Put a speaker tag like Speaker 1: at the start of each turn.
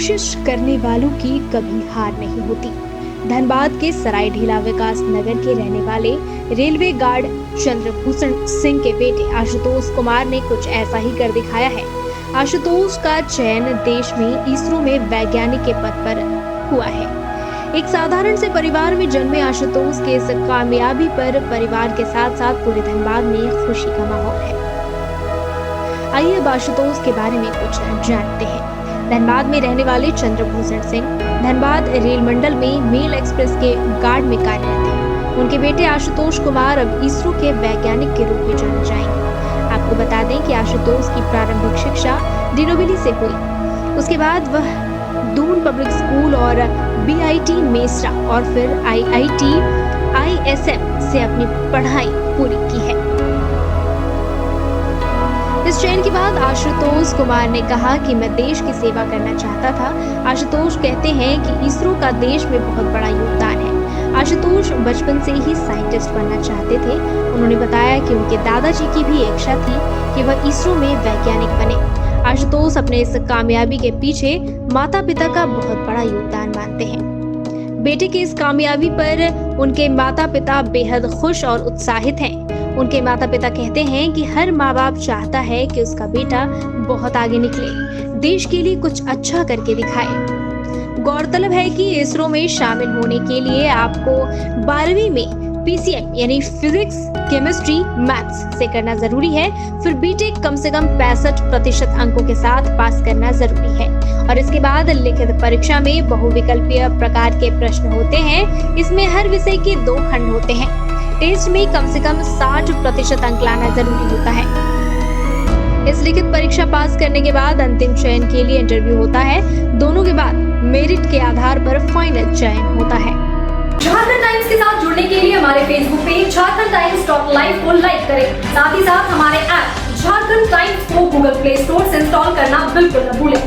Speaker 1: कोशिश करने वालों की कभी हार नहीं होती। धनबाद के सरायढेला विकास नगर के रहने वाले रेलवे गार्ड चंद्रभूषण सिंह के बेटे आशुतोष कुमार ने कुछ ऐसा ही कर दिखाया है। आशुतोष का चयन देश में इसरो में वैज्ञानिक के पद पर हुआ है। एक साधारण से परिवार में जन्मे आशुतोष के इस कामयाबी पर परिवार के साथ साथ पूरे धनबाद में खुशी का माहौल है। आइए अब आशुतोष के बारे में कुछ जानते हैं। धनबाद में रहने वाले चंद्रभूषण सिंह धनबाद रेल मंडल में मेल एक्सप्रेस के गार्ड में कार्यरत हैं। उनके बेटे आशुतोष कुमार अब इसरो के वैज्ञानिक के रूप में जाने जाएंगे। आपको बता दें कि आशुतोष की प्रारंभिक शिक्षा डिनोबिली से हुई। उसके बाद वह दून पब्लिक स्कूल और BIT मेसरा और फिर IIT ISM से अपनी पढ़ाई पूरी की है। इस चयन के बाद आशुतोष कुमार ने कहा कि मैं देश की सेवा करना चाहता था। आशुतोष कहते हैं कि इसरो का देश में बहुत बड़ा योगदान है। आशुतोष बचपन से ही साइंटिस्ट बनना चाहते थे। उन्होंने बताया कि उनके दादाजी की भी इच्छा थी कि वह इसरो में वैज्ञानिक बने। आशुतोष अपने इस कामयाबी के पीछे माता पिता का बहुत बड़ा योगदान मानते हैं। बेटे की इस कामयाबी पर उनके माता पिता बेहद खुश और उत्साहित हैं। उनके माता पिता कहते हैं कि हर माँ बाप चाहता है कि उसका बेटा बहुत आगे निकले, देश के लिए कुछ अच्छा करके दिखाए। गौरतलब है कि इसरो में शामिल होने के लिए आपको 12वीं में PCM यानी फिजिक्स, केमिस्ट्री, मैथ्स से करना जरूरी है। फिर बीटेक कम से कम 65% अंकों के साथ पास करना जरूरी है और इसके बाद लिखित परीक्षा में बहुविकल्पीय प्रकार के प्रश्न होते हैं। इसमें हर विषय के 2 खंड होते हैं। टेस्ट में कम से कम 60% अंक लाना जरूरी होता है। इस लिखित परीक्षा पास करने के बाद अंतिम चयन के लिए इंटरव्यू होता है। दोनों के बाद मेरिट के आधार पर फाइनल चयन होता है।
Speaker 2: झारखंड टाइम्स के साथ जुड़ने के लिए हमारे Facebook page Jharkhand times .live को लाइक करें। साथ ही साथ हमारे ऐप झारखंड टाइम्स को गूगल प्ले स्टोर से इंस्टॉल करना बिल्कुल न भूलें।